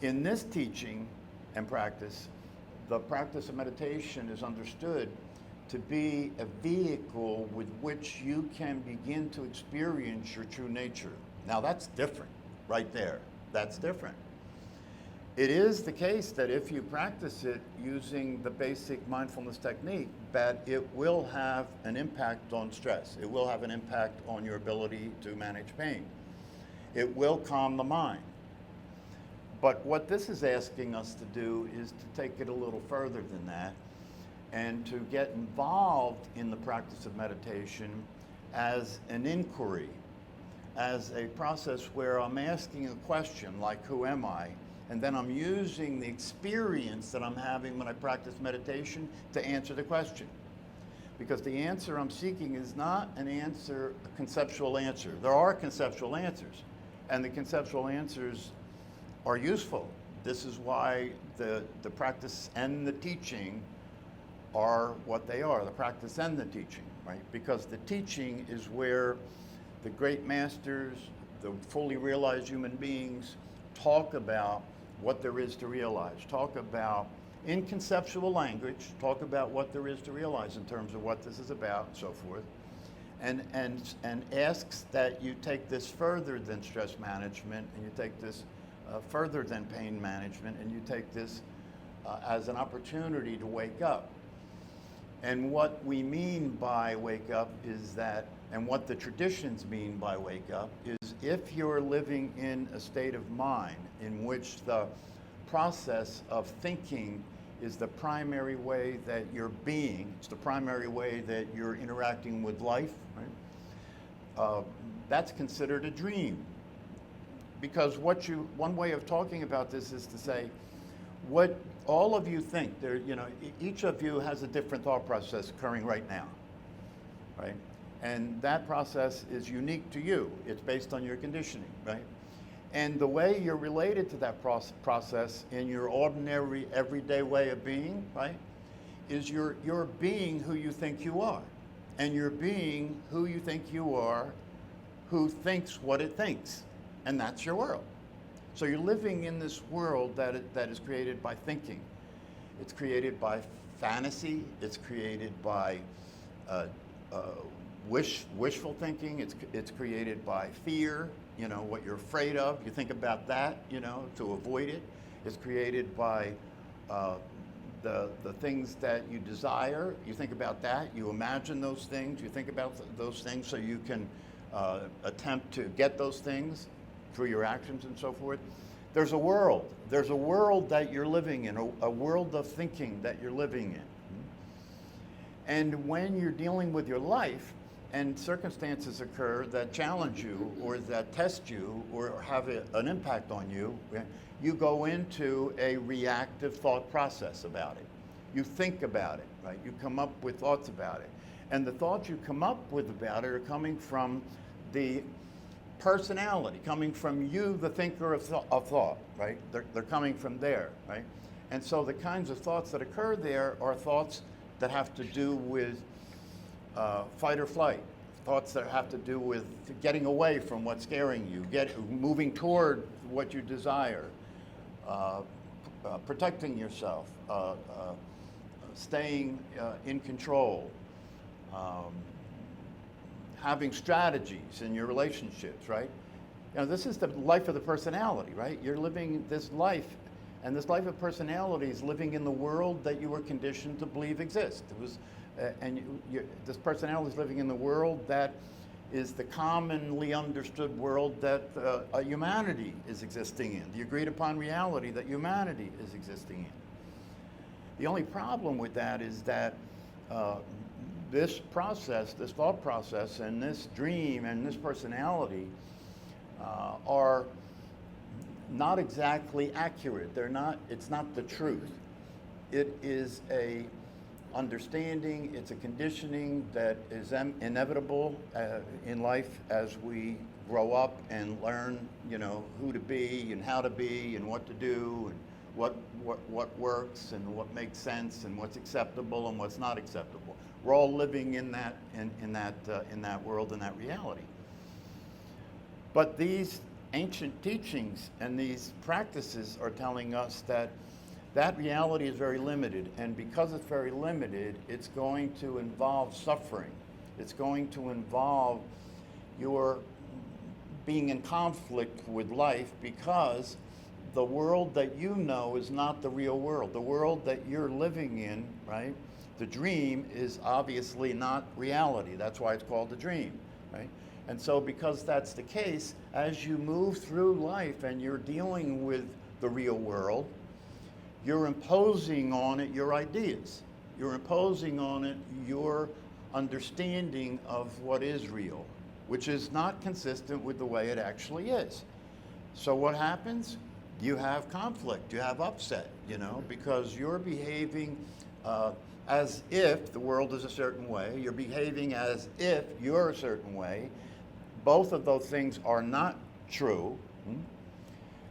In this teaching and practice, the practice of meditation is understood to be a vehicle with which you can begin to experience your true nature. Now that's different, right there. That's different. It is the case that if you practice it using the basic mindfulness technique, that it will have an impact on stress. It will have an impact on your ability to manage pain. It will calm the mind. But what this is asking us to do is to take it a little further than that and to get involved in the practice of meditation as an inquiry, as a process where I'm asking a question like, who am I? And then I'm using the experience that I'm having when I practice meditation to answer the question. Because the answer I'm seeking is not an answer, a conceptual answer. There are conceptual answers, and the conceptual answers are useful. This is why the practice and the teaching are what they are, the practice and the teaching, right? Because the teaching is where the great masters, the fully realized human beings, talk about what there is to realize, talk about, in conceptual language, talk about what there is to realize in terms of what this is about and so forth, and asks that you take this further than stress management, and you take this further than pain management, and you take this as an opportunity to wake up. And what we mean by wake up is that, and what the traditions mean by wake up, is if you're living in a state of mind in which the process of thinking is the primary way that you're being, it's the primary way that you're interacting with life, right? That's considered a dream. Because one way of talking about this is to say, what all of you think, each of you has a different thought process occurring right now, right? And that process is unique to you. It's based on your conditioning, right? And the way you're related to that process in your ordinary, everyday way of being, right, is you're being who you think you are. And you're being who you think you are, who thinks what it thinks. And that's your world. So you're living in this world that is created by thinking. It's created by fantasy. It's created by wishful thinking. It's created by fear. What you're afraid of. You think about that. To avoid it. It's created by the things that you desire. You think about that. You imagine those things. You think about those things so you can attempt to get those things through your actions and so forth. There's a world. There's a world that you're living in, a world of thinking that you're living in. And when you're dealing with your life and circumstances occur that challenge you or that test you or have an impact on you, you go into a reactive thought process about it. You think about it, right? You come up with thoughts about it. And the thoughts you come up with about it are coming from the personality, coming from you, the thinker of thought, right? They're coming from there, right? And so the kinds of thoughts that occur there are thoughts that have to do with fight or flight, thoughts that have to do with getting away from what's scaring you, moving toward what you desire, protecting yourself, staying in control, having strategies in your relationships, right? This is the life of the personality, right? You're living this life, and this life of personality is living in the world that you were conditioned to believe exists. This personality is living in the world that is the commonly understood world that humanity is existing in, the agreed upon reality that humanity is existing in. The only problem with that is that this process, this thought process, and this dream and this personality are not exactly accurate. It's not the truth. It is a understanding, it's a conditioning that is inevitable in life as we grow up and learn, who to be and how to be and what to do and what works and what makes sense and what's acceptable and what's not acceptable. We're all living in that world, in that reality. But these ancient teachings and these practices are telling us that that reality is very limited, and because it's very limited, it's going to involve suffering. It's going to involve your being in conflict with life, because the world that you know is not the real world. The world that you're living in, right? The dream is obviously not reality. That's why it's called the dream, right? And so because that's the case, as you move through life and you're dealing with the real world, you're imposing on it your ideas. You're imposing on it your understanding of what is real, which is not consistent with the way it actually is. So what happens? You have conflict, you have upset, because you're behaving as if the world is a certain way. You're behaving as if you're a certain way. Both of those things are not true.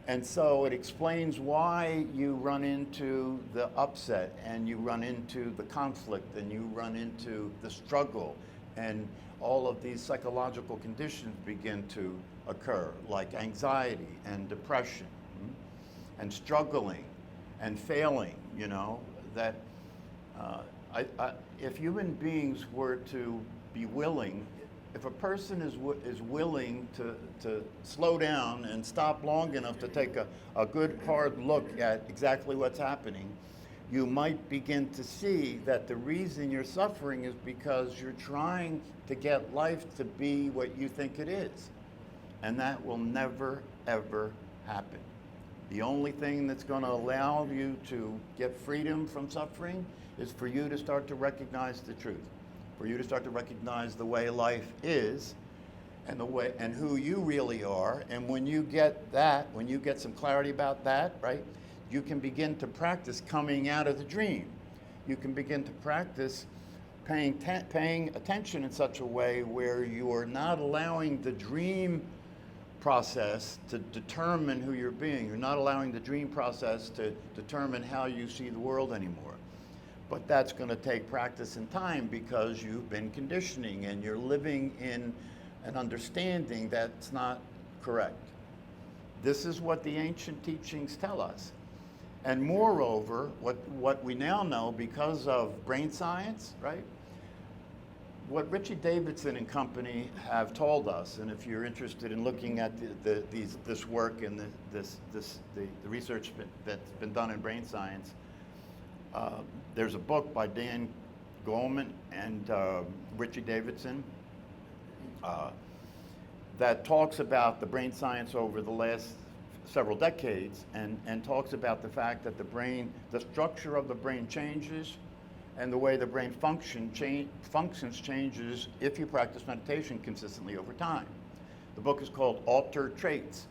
And so it explains why you run into the upset, and you run into the conflict, and you run into the struggle, and all of these psychological conditions begin to occur, like anxiety and depression, and struggling and failing, that if human beings were to be willing, if a person is willing to slow down and stop long enough to take a good hard look at exactly what's happening, you might begin to see that the reason you're suffering is because you're trying to get life to be what you think it is. And that will never, ever happen. The only thing that's going to allow you to get freedom from suffering is for you to start to recognize the truth, for you to start to recognize the way life is, and the way and who you really are. And when you get that, when you get some clarity about that, right, you can begin to practice coming out of the dream. You can begin to practice paying attention in such a way where you are not allowing the dream process to determine who you're being. You're not allowing the dream process to determine how you see the world anymore. But that's going to take practice and time, because you've been conditioning and you're living in an understanding that's not correct. This is what the ancient teachings tell us. And moreover, what we now know because of brain science, right? What Richie Davidson and company have told us, and if you're interested in looking at this work and the research that's been done in brain science, there's a book by Dan Goleman and Richie Davidson that talks about the brain science over the last several decades, and talks about the fact that the structure of the brain changes, and the way the brain functions changes if you practice meditation consistently over time. The book is called Altered Traits.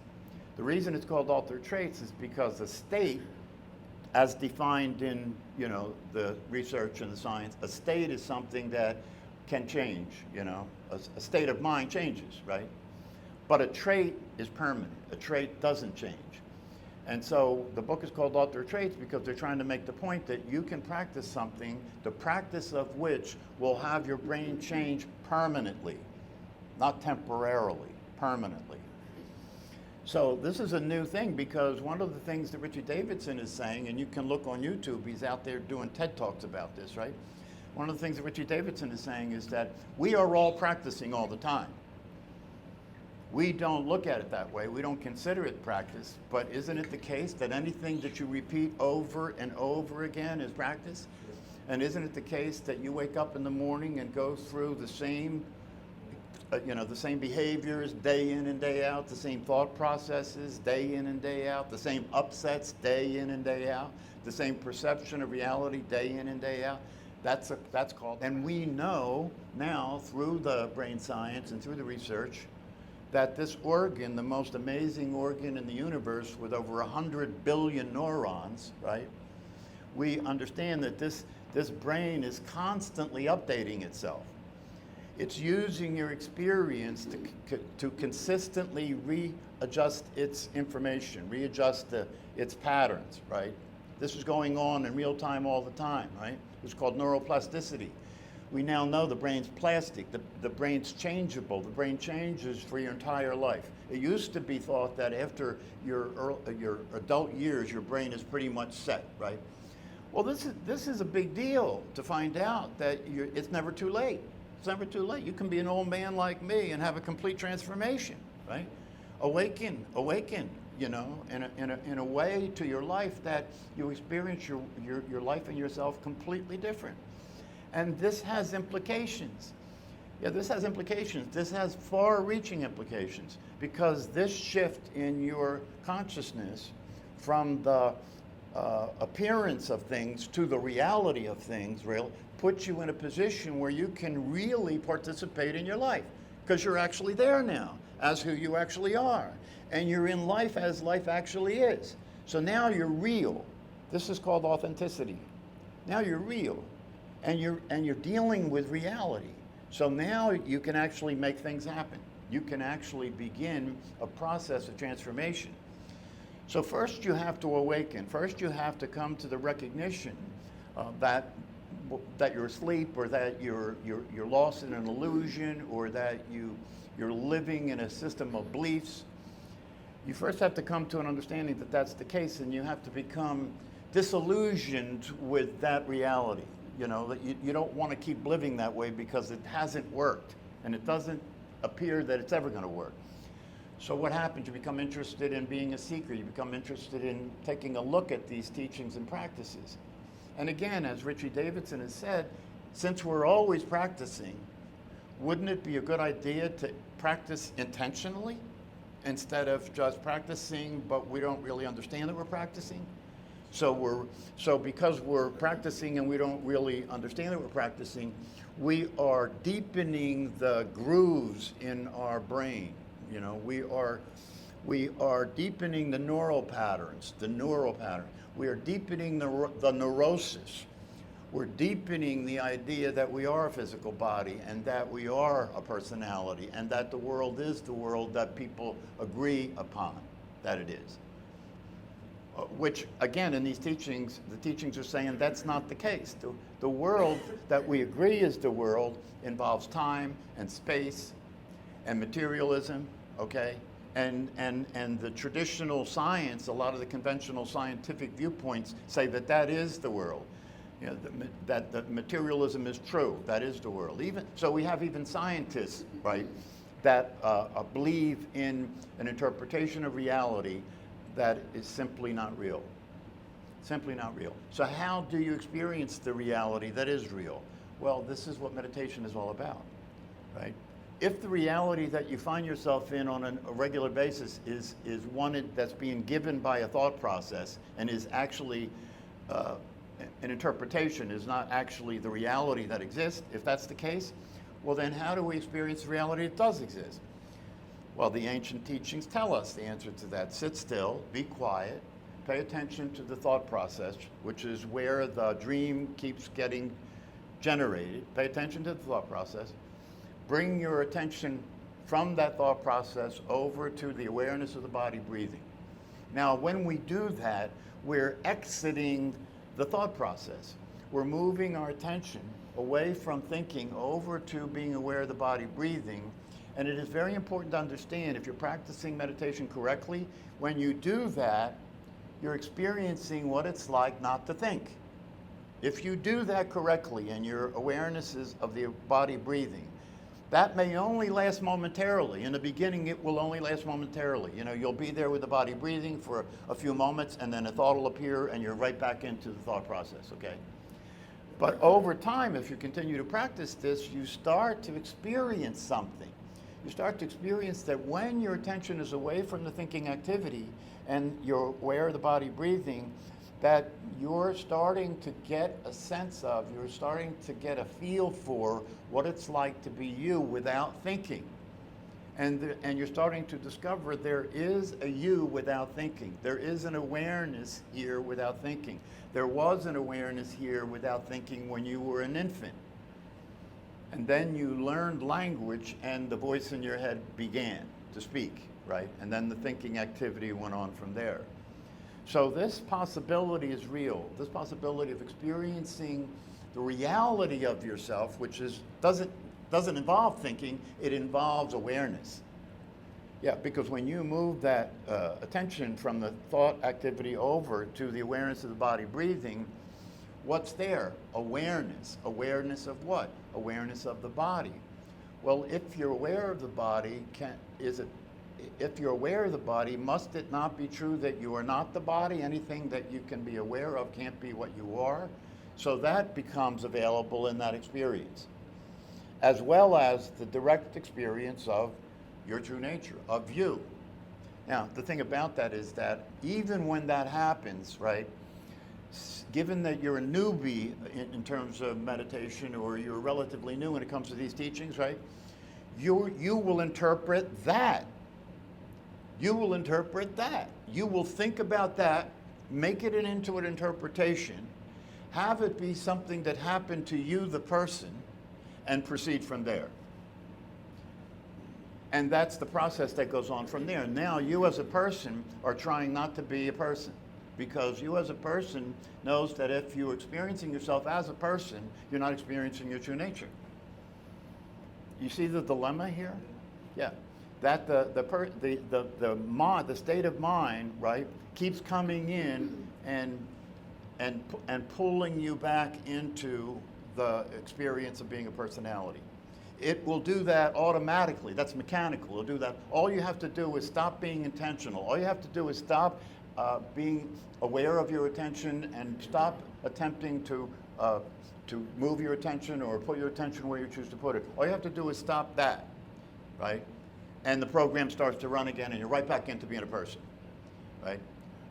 The reason it's called Altered Traits is because the state, as defined in the research and the science, a state is something that can change. A state of mind changes, right? But a trait is permanent. A trait doesn't change. And so the book is called Altered Traits because they're trying to make the point that you can practice something, the practice of which will have your brain change permanently, not temporarily, permanently. So this is a new thing, because one of the things that Richie Davidson is saying, and you can look on YouTube, he's out there doing TED Talks about this, right? One of the things that Richie Davidson is saying is that we are all practicing all the time. We don't look at it that way. We don't consider it practice. But isn't it the case that anything that you repeat over and over again is practice? And isn't it the case that you wake up in the morning and go through the same, the same behaviors day in and day out, the same thought processes day in and day out, the same upsets day in and day out, the same perception of reality day in and day out? That's called. And we know now through the brain science and through the research that this organ, the most amazing organ in the universe with over 100 billion neurons, right? We understand that this brain is constantly updating itself. It's using your experience to consistently readjust its information, readjust its patterns, right? This is going on in real time all the time, right? It's called neuroplasticity. We now know the brain's plastic, the brain's changeable, the brain changes for your entire life. It used to be thought that after your adult years, your brain is pretty much set, right? Well, this is a big deal to find out that it's never too late. It's never too late. You can be an old man like me and have a complete transformation, right? Awaken, you know, in a way to your life that you experience your life and yourself completely different. And this has implications. Yeah, this has implications. This has far-reaching implications because this shift in your consciousness from the appearance of things to the reality of things puts you in a position where you can really participate in your life because you're actually there now as who you actually are. And you're in life as life actually is. So now you're real. This is called authenticity. Now you're real. And you're dealing with reality. So now you can actually make things happen. You can actually begin a process of transformation. So first you have to awaken. First you have to come to the recognition that you're asleep, or that you're lost in an illusion, or that you're living in a system of beliefs. You first have to come to an understanding that that's the case, and you have to become disillusioned with that reality. You know, that you don't want to keep living that way because it hasn't worked, and it doesn't appear that it's ever going to work. So what happens? You become interested in being a seeker. You become interested in taking a look at these teachings and practices. And again, as Richie Davidson has said, since we're always practicing, wouldn't it be a good idea to practice intentionally instead of just practicing, but we don't really understand that we're practicing? So because we're practicing and we don't really understand that we're practicing, we are deepening the grooves in our brain. You know, we are deepening the neural patterns. We are deepening the neurosis. We're deepening the idea that we are a physical body and that we are a personality and that the world is the world that people agree upon that it is. Which, again, in these teachings, the teachings are saying that's not the case. The world that we agree is the world involves time and space and materialism, okay? And the traditional science, a lot of the conventional scientific viewpoints say that that is the world. You know, that the materialism is true, that is the world. So we have even scientists, right, that believe in an interpretation of reality that is simply not real. Simply not real. So how do you experience the reality that is real? Well, this is what meditation is all about, right? If the reality that you find yourself in on a regular basis is one that's being given by a thought process and is actually an interpretation, is not actually the reality that exists, if that's the case, well then how do we experience the reality that does exist? Well, the ancient teachings tell us the answer to that. Sit still, be quiet, pay attention to the thought process, which is where the dream keeps getting generated. Pay attention to the thought process. Bring your attention from that thought process over to the awareness of the body breathing. Now, when we do that, we're exiting the thought process. We're moving our attention away from thinking over to being aware of the body breathing. And it is very important to understand, if you're practicing meditation correctly, when you do that, you're experiencing what it's like not to think. If you do that correctly and your awareness is of the body breathing, that may only last momentarily. In the beginning, it will only last momentarily. You know, you'll be there with the body breathing for a few moments, and then a thought will appear, and you're right back into the thought process, okay? But over time, if you continue to practice this, you start to experience something. You start to experience that when your attention is away from the thinking activity and you're aware of the body breathing, that you're starting to get a sense of, you're starting to get a feel for what it's like to be you without thinking. And you're starting to discover there is a you without thinking. There is an awareness here without thinking. There was an awareness here without thinking when you were an infant. And then you learned language and the voice in your head began to speak, right? And then the thinking activity went on from there. So this possibility is real. This possibility of experiencing the reality of yourself, which doesn't involve thinking, it involves awareness. Yeah, because when you move that attention from the thought activity over to the awareness of the body breathing, what's there? Awareness. Awareness of what? Awareness of the body. Well, if you're aware of the body, if you're aware of the body, must it not be true that you are not the body? Anything that you can be aware of can't be what you are. So that becomes available in that experience, as well as the direct experience of your true nature, of you. Now, the thing about that is that even when that happens, right, given that you're a newbie in terms of meditation, or you're relatively new when it comes to these teachings, right, you will interpret that. You will interpret that. You will think about that, make it into an interpretation, have it be something that happened to you, the person, and proceed from there. And that's the process that goes on from there. Now you as a person are trying not to be a person, because you as a person knows that if you're experiencing yourself as a person, you're not experiencing your true nature. You see the dilemma here? Yeah. That the state of mind, right, keeps coming in and pulling you back into the experience of being a personality. It will do that automatically. That's mechanical. It'll do that. All you have to do is stop being intentional. All you have to do is stop being aware of your attention and stop attempting to move your attention or put your attention where you choose to put it. All you have to do is stop that, right? And the program starts to run again, and you're right back into being a person, right?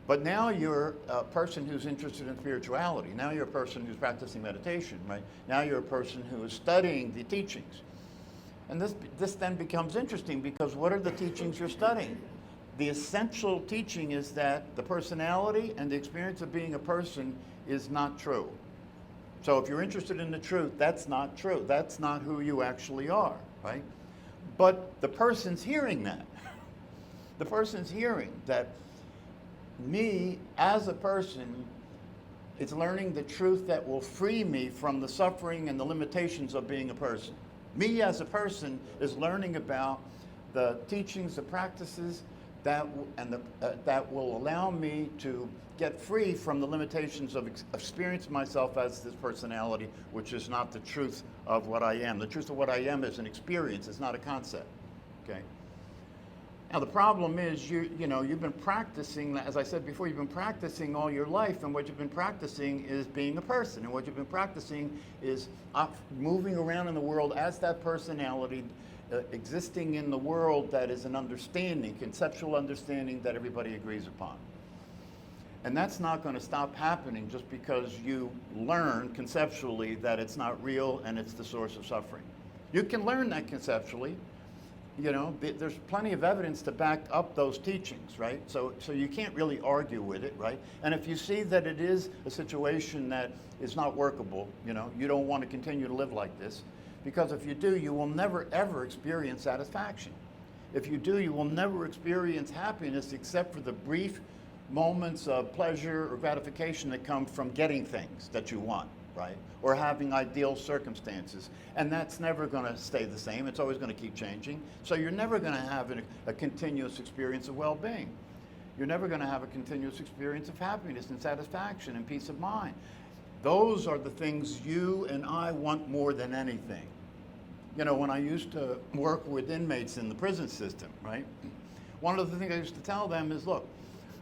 But now you're a person who's interested in spirituality. Now you're a person who's practicing meditation, right? Now you're a person who is studying the teachings. And this then becomes interesting, because what are the teachings you're studying? The essential teaching is that the personality and the experience of being a person is not true. So if you're interested in the truth, that's not true. That's not who you actually are, right? But the person's hearing that. The person's hearing that me as a person is learning the truth that will free me from the suffering and the limitations of being a person. Me as a person is learning about the teachings, the practices that will allow me to get free from the limitations of experiencing myself as this personality, which is not the truth of what I am. The truth of what I am is an experience, it's not a concept, okay? Now the problem is, you've been practicing, as I said before, you've been practicing all your life, and what you've been practicing is being a person, and what you've been practicing is moving around in the world as that personality, existing in the world that is an understanding, conceptual understanding that everybody agrees upon. And that's not going to stop happening just because you learn conceptually that it's not real and it's the source of suffering. You can learn that conceptually. There's plenty of evidence to back up those teachings, right? So you can't really argue with it, right? And if you see that it is a situation that is not workable, you don't want to continue to live like this, because if you do, you will never ever experience satisfaction. If you do, you will never experience happiness except for the brief moments of pleasure or gratification that come from getting things that you want, right? Or having ideal circumstances. And that's never going to stay the same. It's always going to keep changing. So you're never going to have a continuous experience of well-being. You're never going to have a continuous experience of happiness and satisfaction and peace of mind. Those are the things you and I want more than anything. When I used to work with inmates in the prison system, right? One of the things I used to tell them is, look,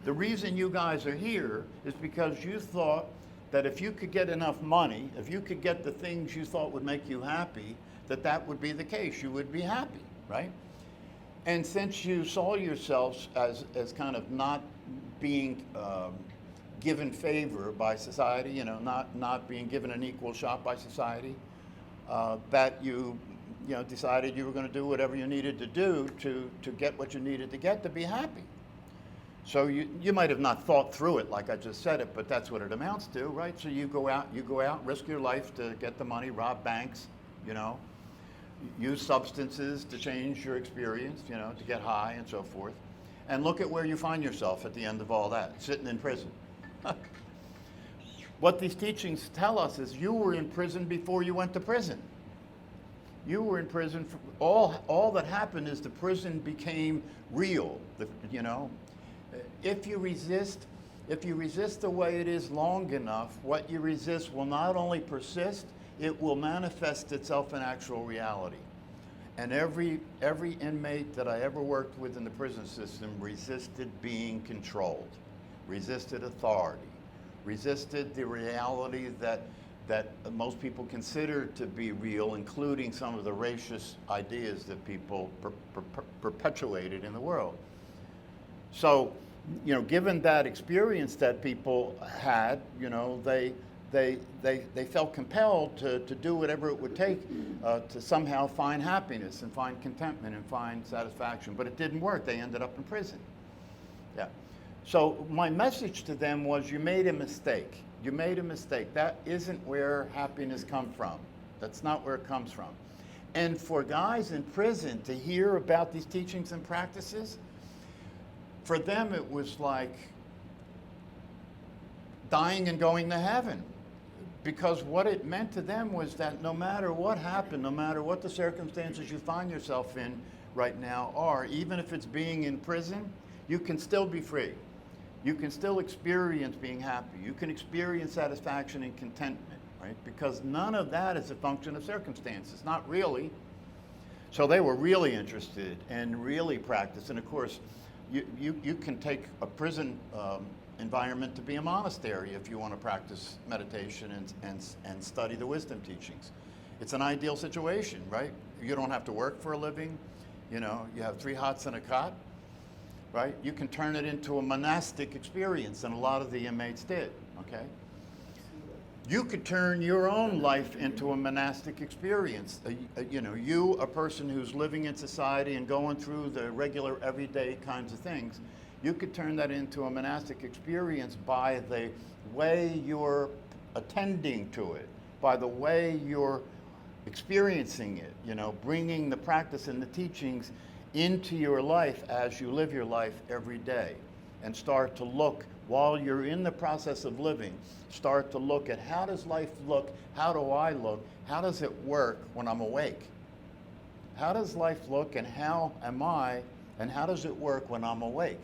the reason you guys are here is because you thought that if you could get enough money, if you could get the things you thought would make you happy, that would be the case. You would be happy, right? And since you saw yourselves as kind of not being given favor by society, not being given an equal shot by society, that you decided you were going to do whatever you needed to do to get what you needed to get to be happy. So you might have not thought through it like I just said it, but that's what it amounts to, right? So you go out, risk your life to get the money, rob banks, use substances to change your experience, to get high and so forth. And look at where you find yourself at the end of all that, sitting in prison. What these teachings tell us is you were in prison before you went to prison. You were in prison. All that happened is the prison became real. You know, if you resist the way it is long enough, what you resist will not only persist, it will manifest itself in actual reality. And every inmate that I ever worked with in the prison system resisted being controlled, resisted authority, resisted the reality that most people consider to be real, including some of the racist ideas that people perpetuated in the world. So, you know, given that experience that people had, you know, they felt compelled to do whatever it would take to somehow find happiness and find contentment and find satisfaction. But it didn't work. They ended up in prison. Yeah. So my message to them was, you made a mistake. You made a mistake. That isn't where happiness comes from. That's not where it comes from. And for guys in prison to hear about these teachings and practices, for them it was like dying and going to heaven. Because what it meant to them was that no matter what happened, no matter what the circumstances you find yourself in right now are, even if it's being in prison, you can still be free. You can still experience being happy. You can experience satisfaction and contentment, right? Because none of that is a function of circumstances, not really. So they were really interested and really practiced. And of course, you can take a prison environment to be a monastery if you want to practice meditation and study the wisdom teachings. It's an ideal situation, right? You don't have to work for a living. You know, you have 3 hots and a cot. Right? You can turn it into a monastic experience, and a lot of the inmates did, okay? You could turn your own life into a monastic experience. You know, you, a person who's living in society and going through the regular everyday kinds of things, you could turn that into a monastic experience by the way you're attending to it, by the way you're experiencing it, you know, bringing the practice and the teachings into your life as you live your life every day, and start to look, while you're in the process of living, start to look at how does life look, how do I look, how does it work when I'm awake? How does life look, and how am I, and how does it work when I'm awake?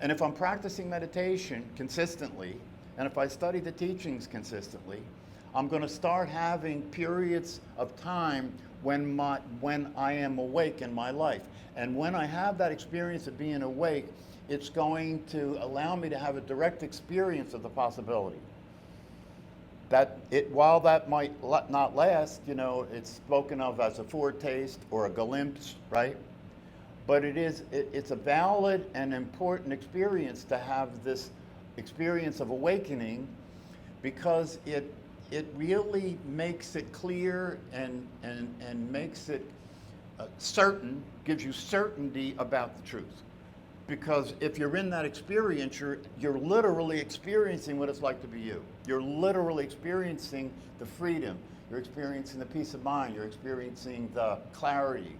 And if I'm practicing meditation consistently, and if I study the teachings consistently, I'm going to start having periods of time when I am awake in my life. And when I have that experience of being awake, it's going to allow me to have a direct experience of the possibility. While that might not last, you know, it's spoken of as a foretaste or a glimpse, right? But it's a valid and important experience to have this experience of awakening, because it really makes it clear and makes it certain, gives you certainty about the truth. Because if you're in that experience, you're literally experiencing what it's like to be you. You're literally experiencing the freedom. You're experiencing the peace of mind. You're experiencing the clarity.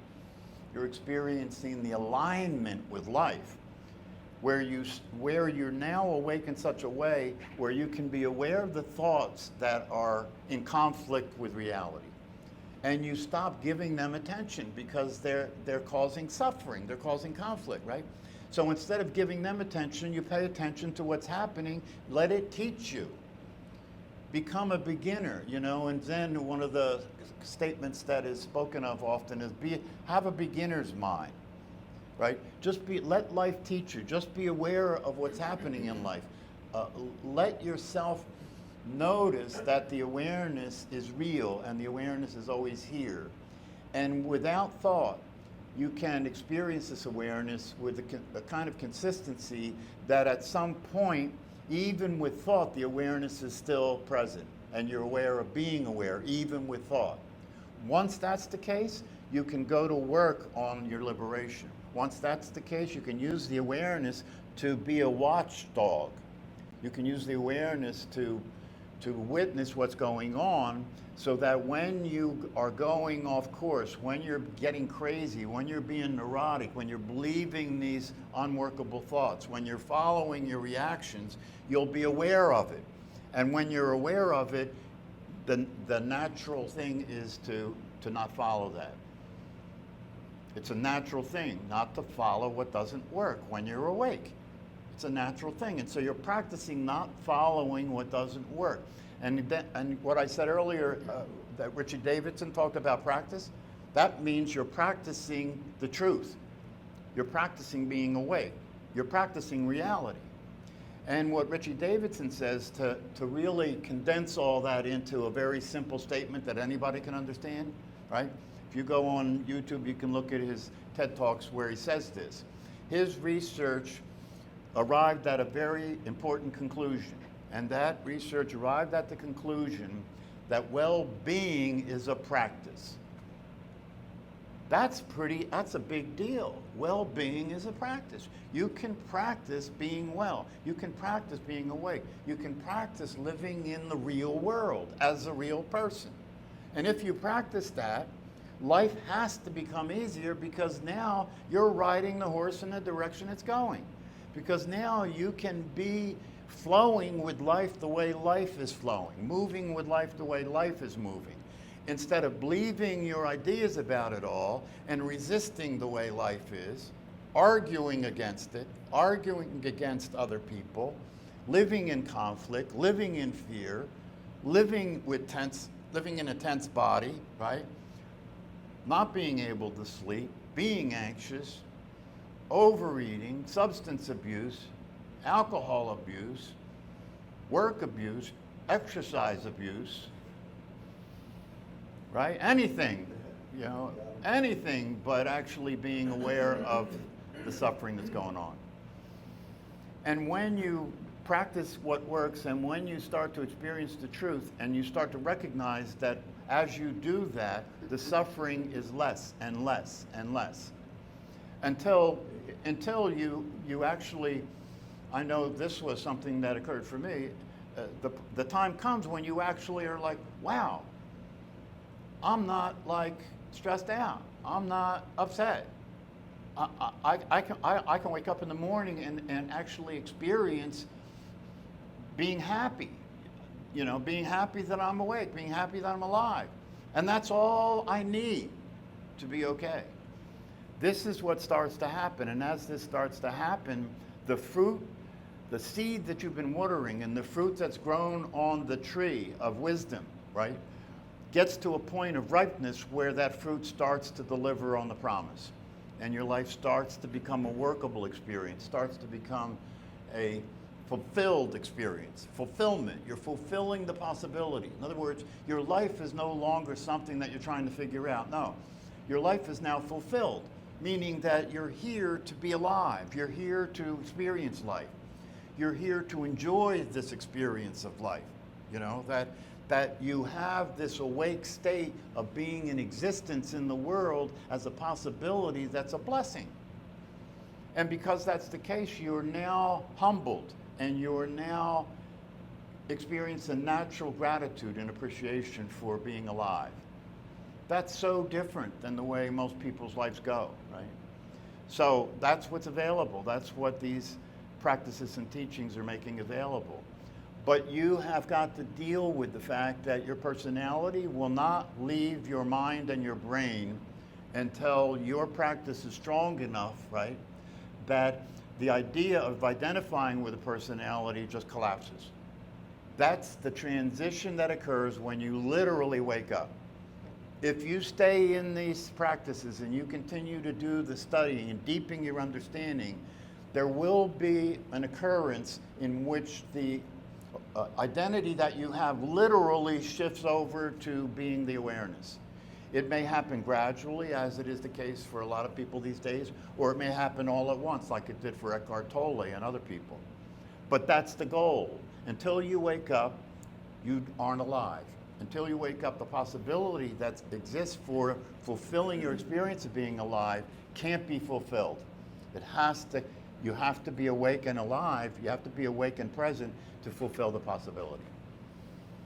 You're experiencing the alignment with life, where you're now awake in such a way where you can be aware of the thoughts that are in conflict with reality. And you stop giving them attention because they're causing suffering, they're causing conflict, right? So instead of giving them attention, you pay attention to what's happening, let it teach you. Become a beginner, you know, and then one of the statements that is spoken of often is have a beginner's mind. Right? Let life teach you. Just be aware of what's happening in life. Let yourself notice that the awareness is real and the awareness is always here. And without thought, you can experience this awareness with a kind of consistency that at some point, even with thought, the awareness is still present. And you're aware of being aware, even with thought. Once that's the case, you can go to work on your liberation. Once that's the case, you can use the awareness to be a watchdog. You can use the awareness to witness what's going on, so that when you are going off course, when you're getting crazy, when you're being neurotic, when you're believing these unworkable thoughts, when you're following your reactions, you'll be aware of it. And when you're aware of it, the natural thing is to not follow that. It's a natural thing not to follow what doesn't work when you're awake. It's a natural thing. And so you're practicing not following what doesn't work. And what I said earlier, that Richard Davidson talked about practice, that means you're practicing the truth. You're practicing being awake. You're practicing reality. And what Richard Davidson says, to really condense all that into a very simple statement that anybody can understand, right? If you go on YouTube, you can look at his TED Talks where he says this. His research arrived at a very important conclusion, and that research arrived at the conclusion that well-being is a practice. That's a big deal. Well-being is a practice. You can practice being well. You can practice being awake. You can practice living in the real world as a real person. And if you practice that, life has to become easier, because now you're riding the horse in the direction it's going. Because now you can be flowing with life the way life is flowing, moving with life the way life is moving. Instead of believing your ideas about it all and resisting the way life is, arguing against it, arguing against other people, living in conflict, living in fear, living in a tense body, right? Not being able to sleep, being anxious, overeating, substance abuse, alcohol abuse, work abuse, exercise abuse, right? Anything, anything but actually being aware of the suffering that's going on. And when you practice what works, and when you start to experience the truth, and you start to recognize that as you do that, the suffering is less and less and less. Until you actually, I know this was something that occurred for me, the time comes when you actually are like, wow, I'm not like stressed out. I'm not upset. I can wake up in the morning and actually experience being happy. Being happy that I'm awake, being happy that I'm alive. And that's all I need to be okay. This is what starts to happen. And as this starts to happen, the fruit, the seed that you've been watering, and the fruit that's grown on the tree of wisdom, right, gets to a point of ripeness where that fruit starts to deliver on the promise. And your life starts to become a workable experience, starts to become a fulfilled experience, fulfillment. You're fulfilling the possibility. In other words, your life is no longer something that you're trying to figure out. No, your life is now fulfilled, meaning that you're here to be alive. You're here to experience life. You're here to enjoy this experience of life. That you have this awake state of being in existence in the world as a possibility that's a blessing. And because that's the case, you're now humbled, and you're now experiencing natural gratitude and appreciation for being alive. That's so different than the way most people's lives go, right? So that's what's available. That's what these practices and teachings are making available. But you have got to deal with the fact that your personality will not leave your mind and your brain until your practice is strong enough, right, that the idea of identifying with a personality just collapses. That's the transition that occurs when you literally wake up. If you stay in these practices and you continue to do the studying and deepen your understanding, there will be an occurrence in which the identity that you have literally shifts over to being the awareness. It may happen gradually, as it is the case for a lot of people these days, or it may happen all at once, like it did for Eckhart Tolle and other people. But that's the goal. Until you wake up, you aren't alive. Until you wake up, the possibility that exists for fulfilling your experience of being alive can't be fulfilled. You have to be awake and alive. You have to be awake and present to fulfill the possibility.